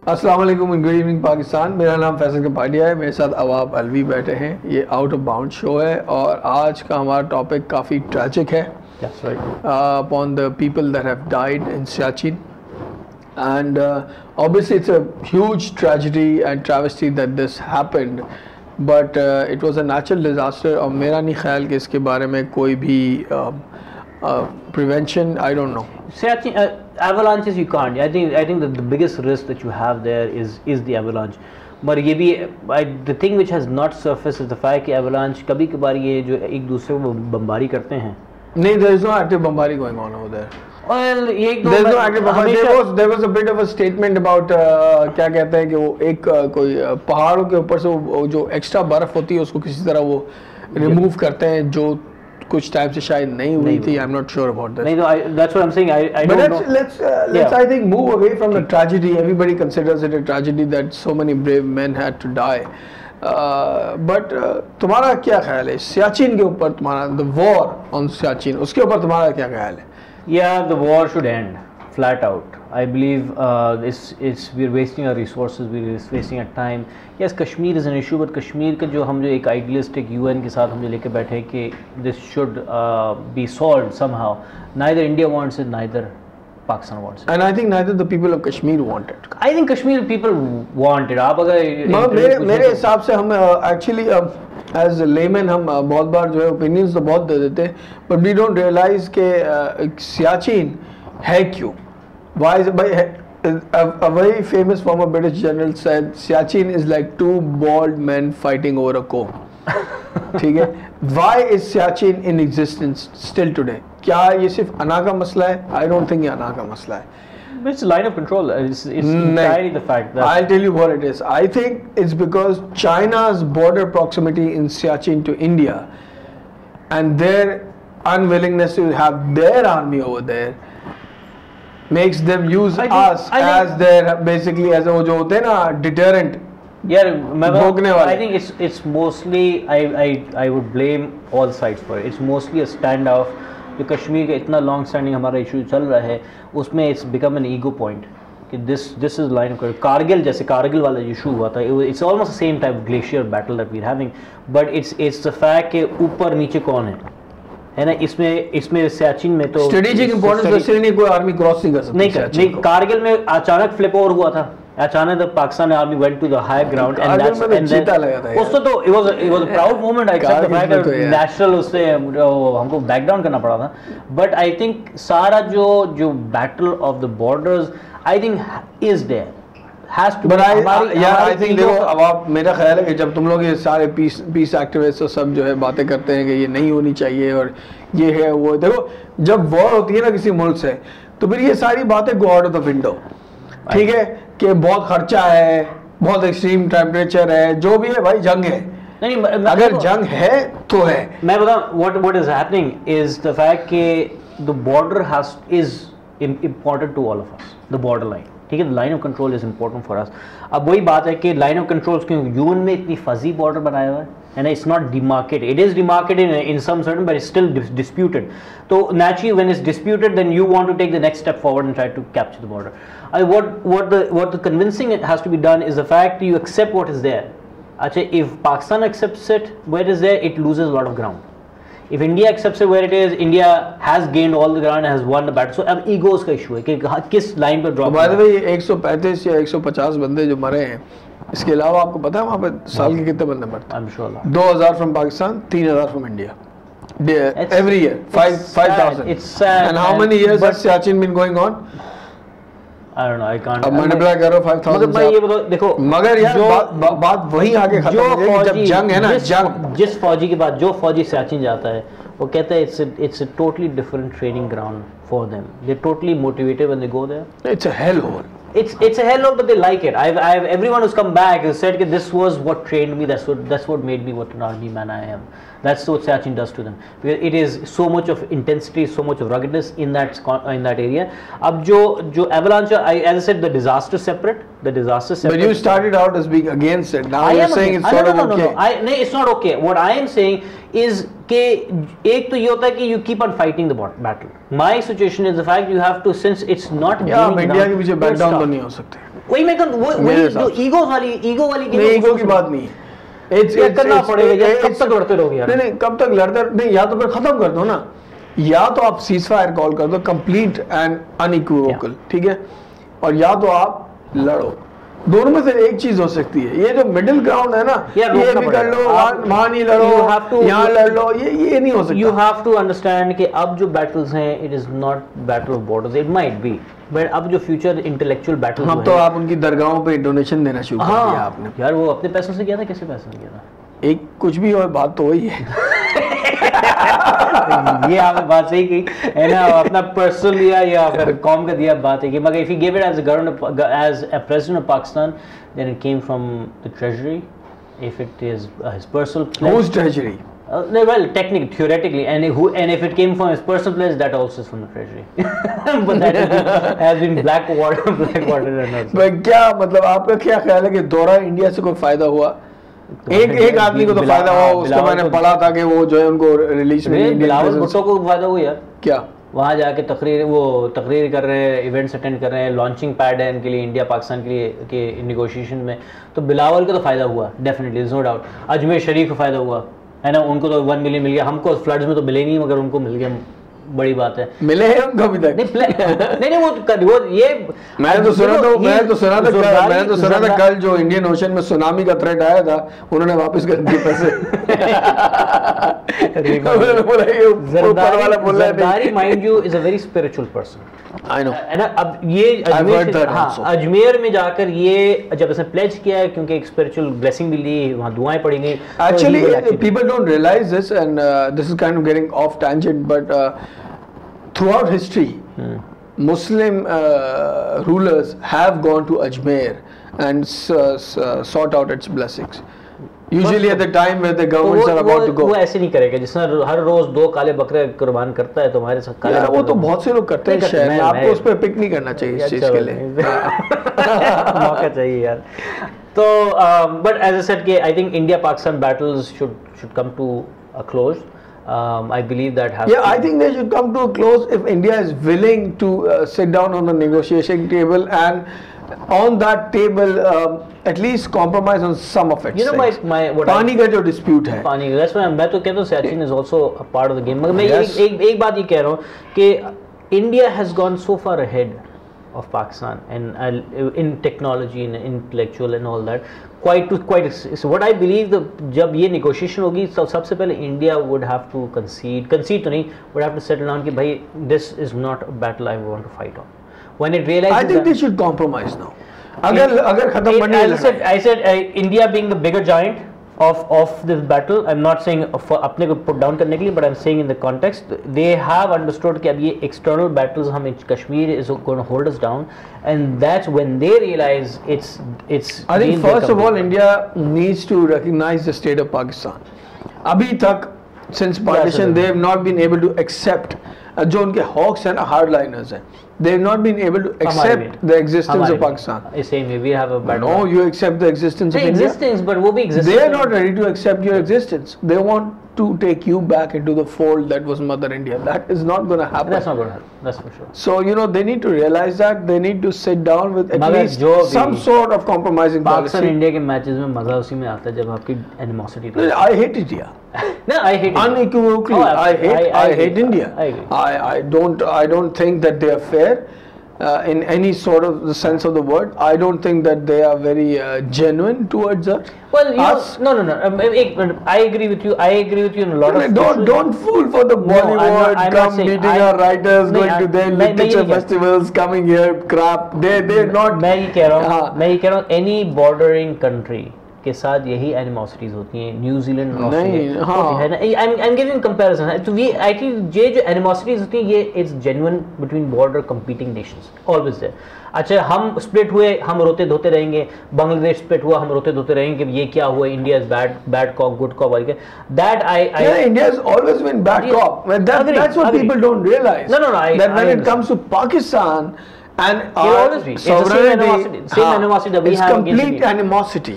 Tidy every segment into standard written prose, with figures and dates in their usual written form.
अस्सलाम वालेकुम and good evening Pakistan. मेरा नाम फैसल कपाडिया है, मेरे साथ अवाब अलवी बैठे हैं। ये आउट ऑफ बाउंड शो है और आज का हमारा टॉपिक काफ़ी ट्रैजिक है upon the people that have died in Siachen and obviously it's a huge tragedy and travesty that this happened, but it was a natural disaster और मेरा नहीं ख्याल कि इसके बारे में कोई भी prevention, I don't know. Siachen, avalanches you can't. I think that the biggest risk that you have there is the avalanche. But ये भी the thing which has not surfaced is the fact कि avalanche कभी कभार ये जो एक दूसरे को बमबारी करते हैं. नहीं, there is no active bombarding going on over there. Well, ये एक दो there is no active bombarding. There was a bit of a statement about क्या कहते हैं कि वो एक कोई पहाड़ों के ऊपर से वो जो एक्स्ट्रा बर्फ होती है उसको किसी तरह वो रिमूव करते हैं जो कुछ टाइम से शायद नहीं हुई थी. I'm not sure about that. नहीं, no, that's what I'm saying. I but don't know. Let's I think move away from the tragedy. Everybody considers it a tragedy that so many brave men had to die. But तुम्हारा क्या ख्याल है सियाचिन के ऊपर? तुम्हारा the war on Siachen, उसके ऊपर तुम्हारा क्या ख्याल है? Yeah, the war should end flat out. I believe we're wasting our resources, we're wasting our time. Yes, Kashmir is an issue, but Kashmir का जो हम जो एक idealistic UN के साथ हम जो लेके बैठे हैं कि this should be solved somehow. Neither India wants it, neither Pakistan wants it. And I think neither the people of Kashmir want it. I think Kashmir people want it. आप अगर मेरे हिसाब से हम actually as a layman हम बहुत बार जो है opinions तो बहुत दे देते हैं, but we don't realize कि सियाचिन है क्यों? Why is it? A very famous former British general said Siachen is like two bald men fighting over a comb. ठीक है? Why is Siachen in existence still today? क्या ये सिर्फ अना का मसला है? I don't think ये अना का मसला है. It's a line of control. It's entirely the fact that I'll tell you what it is. I think it's because China's border proximity in Siachen to India and their unwillingness to have their army over there makes them use us as their basically as वो जो होते हैं ना deterrent. Yeah, I think it's mostly I would blame all sides for it. It's mostly a standoff. जो कश्मीर का इतना long standing हमारा issue चल रहा है उसमें it's become an ego point कि this is line of Kargil जैसे कारगिल वाला इशू हुआ था. It's almost the same type of glacier battle that we're having, but it's the fact कि ऊपर नीचे कौन है ना. इसमें सियाचिन में तो स्ट्रेटेजिक इंपॉर्टेंस वैसे नहीं, कोई आर्मी क्रॉस नहीं कर सकती. नहीं, कारगिल में अचानक फ्लिप ओवर हुआ था. अचानक the Pakistan army went to the high ground and उससे तो it was a proud moment. I accept the fact that national उससे हमको बैक डाउन करना पड़ा था. बट आई थिंक सारा जो battle of the borders I think is there has to but I think देखो अब आप मेरा ख्याल है कि जब तुम लोग ये सारे पीस एक्टिविस्ट और सब जो है बातें करते हैं कि ये नहीं होनी चाहिए और ये है वो, देखो जब वॉर होती है ना किसी मुल्क से तो फिर ये सारी बातें go out of the window. ठीक है कि बहुत खर्चा है, बहुत एक्सट्रीम टेम्परेचर है, जो भी है भाई जंग है. नहीं, अगर जंग है तो है. मैं बताऊं what is happening is the fact कि the border is important to all of us, the border line. ठीक है, line of control is important for us. अब वही बात है कि लाइन ऑफ कंट्रोल क्यों यूएन में इतनी फजी बॉर्डर बनाया हुआ है ना. It's not demarcated. It is demarcated in some certain but it's still disputed. तो naturally when it's disputed then you want to take the next step forward and try to capture the border. what the convincing it has to be done is the fact you accept what is there. अच्छा, if Pakistan accepts it where it is there, it loses a lot of ground. If India accepts it where it is, India has gained all the ground and has won the battle. So अब egos का issue है कि किस line पर drop. By the way, 135 या 150 बंदे जो मरे हैं, इसके अलावा आपको पता है वहाँ पे साल के कितने बंदे मरते हैं? I'm sure. 2000 from Pakistan, 3000 from India. Every year, 5,000. It's sad. And how many years has Siachen been going on? I don't know. I can't. अब मल्टीप्लाई करो 5,000. मगर भाई ये बताओ, देखो मगर यार बात वही आगे खत्म हो जाएगी जब जंग है ना. जिस फौजी के बाद जो फौजी सियाचिन जाता है वो कहता है it's a totally different training ground for them. They're totally motivated when they go there. It's a hellhole. It's a hellhole, but they like it. I've everyone who's come back has said that this was what trained me. That's what made me what an army man I am. That's what Siachen does to them. Because it is so much of intensity, so much of ruggedness in that area. अब जो avalanche, as I said, the disaster separate. But you started out as being against it. Now you're saying it's sort of okay. No, it's not okay. What I am saying is कि एक तो ये होता है कि you keep on fighting the battle. My situation is the fact you have to, since it's not. Yeah, India के पीछे back down तो नहीं हो सकते. वही मैं जो ईगो वाली नहीं, ईगो की बात नहीं है. करना पड़ेगा यार, कब तक लड़ते रहोगे यार? नहीं कब तक लड़ते नहीं, या तो फिर खत्म कर दो ना, या तो आप सीज फायर कॉल कर दो कंप्लीट एंड अनइक्विवोकल, ठीक है, और या तो आप लड़ो. दोनों में से एक चीज हो सकती है. ये जो मिडिल ग्राउंड है ना, ये भी कर लो, वहां नहीं लड़ो, यहाँ लड़ लो, ये नहीं हो सकता. यू हैव टू अंडरस्टैंड कि अब जो बैटल्स हैं, it is not battle of borders. It might be, but अब जो फ्यूचर इंटेलेक्चुअल बैटल, अब तो आप उनकी दरगाहों पे डोनेशन देना शुरू कर दिया आपने. यार वो अपने पैसों से किया था, कैसे पैसों से किया था? एक कुछ भी हो, बात तो वही है. ये आपने बात सही की है ना, अपना पर्सनल लिया या फिर कौम का दिया, बात है कि मगर if you give it as a government, as a president of Pakistan, then it came from the treasury. If it is his personal whose treasury? Well, technically, theoretically, and if it came from his personal place, that also is from the treasury. But that has been black water and also. भाई क्या मतलब, आपका क्या ख्याल है कि दौरा India से कोई फायदा हुआ? एक आदमी को तो फायदा हुआ, उसको मैंने पढ़ा था कि वो जो है उनको रिलीज में, बिलावल भुट्टो को फायदा हुआ यार. क्या? वहाँ जाके तकरीर कर रहे हैं, इवेंट्स अटेंड कर रहे हैं, लॉन्चिंग पैड है इनके लिए, इंडिया पाकिस्तान के लिए के नेगोशिएशन में. तो बिलावल को तो फायदा हुआ definitely, no doubt. Ajmer Sharif को फायदा हुआ है ना, उनको तो 1 मिलियन मिल गया. हमको फ्लड्स में तो मिले नहीं, मगर उनको मिल गया, बड़ी बात है. मिले हैं उनको अभी तक? नहीं वो ये मैंने तो सुना था कल जो इंडियन ओशन में सुनामी का थ्रेट आया था, उन्होंने वापस कर दिए पैसे. Zardari, mind you, is a very spiritual person. I know. है ना. अब ये अजमेर में जाकर ये जब इसने प्लेज किया है, क्योंकि एक स्पिरिचुअल ब्लेसिंग भी ली, वहाँ दुआएं पड़ी गई. Actually, people don't realize this, and this is kind of getting off tangent, but throughout history, Muslim rulers have gone to Ajmer and sought out its blessings. Usually at the time where the governments are about to go. वो ऐसे नहीं करेगा, जिसने हर रोज 2 काले बकरे कुर्बान करता है, तो हमारे साथ काले वो तो बहुत से लोग करते हैं शहर में. आपको उस पर पिक नहीं करना चाहिए इस चीज के लिए. मौका चाहिए यार. तो but as I said कि I think India Pakistan battles should come to a close. I believe that has. Yeah, I think they should come to a close if India is willing to sit down on the negotiation table, and on that table at least compromise on some of it. You know, my what पानी का जो dispute है. पानी का, that's why मैं तो कहता हूँ Siachen is also a part of the game. मगर मैं एक बात ये कह रहा हूँ कि India has gone so far ahead of Pakistan and in technology, in intellectual and all that. So what I believe, जब ये negotiation होगी, तो सबसे पहले India would have to concede तो नहीं, would have to settle down कि भाई this is not a battle I want to fight on. When it realizes, I think they should compromise now. अगर खत्म बनने लगा. I said India being the bigger giant of this battle, I'm not saying for अपने को put down करने के लिए, but I'm saying in the context they have understood कि अब ये external battles हम Kashmir is going to hold us down, and that's when they realize it's. I think first of all India needs to recognize the state of Pakistan. अभी तक since partition they have not been able to accept जो उनके hawks हैं, hardliners हैं, they have not been able to accept the existence of Pakistan. Same way we have a battle. No, you accept the existence of India. Existence, but वो भी existence. They are not ready to accept your existence. They want to take you back into the fold that was Mother India. That is not going to happen. That's not going to happen. That's for sure. So they need to realize that they need to sit down with at least some sort of compromising policy. Pakistan India के matches में मजा उसी में आता है जब आपकी animosity. I hate India. No, I hate India. Unequivocally, I hate India. I agree. I don't think that they are fair. In any sort of the sense of the word, I don't think that they are very genuine towards us. Well, no. I agree with you. I agree with you in a lot of. Don't fool for the Bollywood. I'm meeting our writers, going to their literature festivals, coming here, crap. They're not. मैं ये कह रहा हूँ any bordering country के साथ यही एनिमोसिटीज होती हैं, न्यूजीलैंड नहीं, हाँ। है ना, आई एम गिविंग कंपैरिजन, तो वी एक्चुअली ये जो एनिमोसिटीज होती हैं ये it's genuine between border competing nations, always there. अच्छा, हम स्प्लिट हुए, हम रोते धोते रहेंगे, बांग्लादेश स्प्लिट हुआ, हम रोते धोते रहेंगे कि ये क्या हुआ, India is bad cop good cop, that I India has always been bad cop. That's what people don't realize. No, that when it comes to Pakistan and always be. It's the same animosity that we it's have complete against animosity.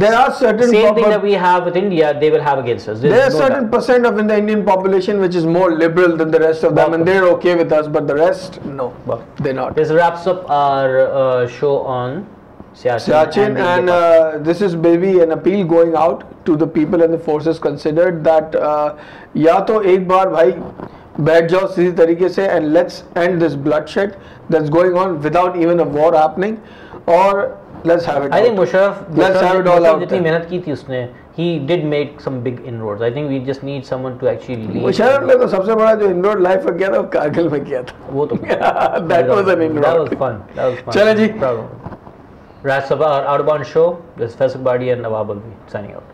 There are certain same thing that we have with India, they will have against us. There are certain percent of the Indian population which is more liberal than the rest of them, and they're okay with us, but the rest, no, they're not. This wraps up our show on Siachen, and this is maybe an appeal going out to the people and the forces considered that या तो एक बार भाई बैठ जाओ सीधी तरीके से and let's end this bloodshed that's going on without even a war happening, or let's have it I out. think let's have it all out. जितनी मेहनत की थी उसने, he did make some big inroads. I think we just need someone to actually lead. Musharraf ने तो सबसे बड़ा जो इनरोड लाइफ में किया था वो कारगिल में किया था, वो तो that was an inroad. That was fun. चले जी, Wraps up our Outbound show. This is Faisal Badi and Nawab Alvi signing out.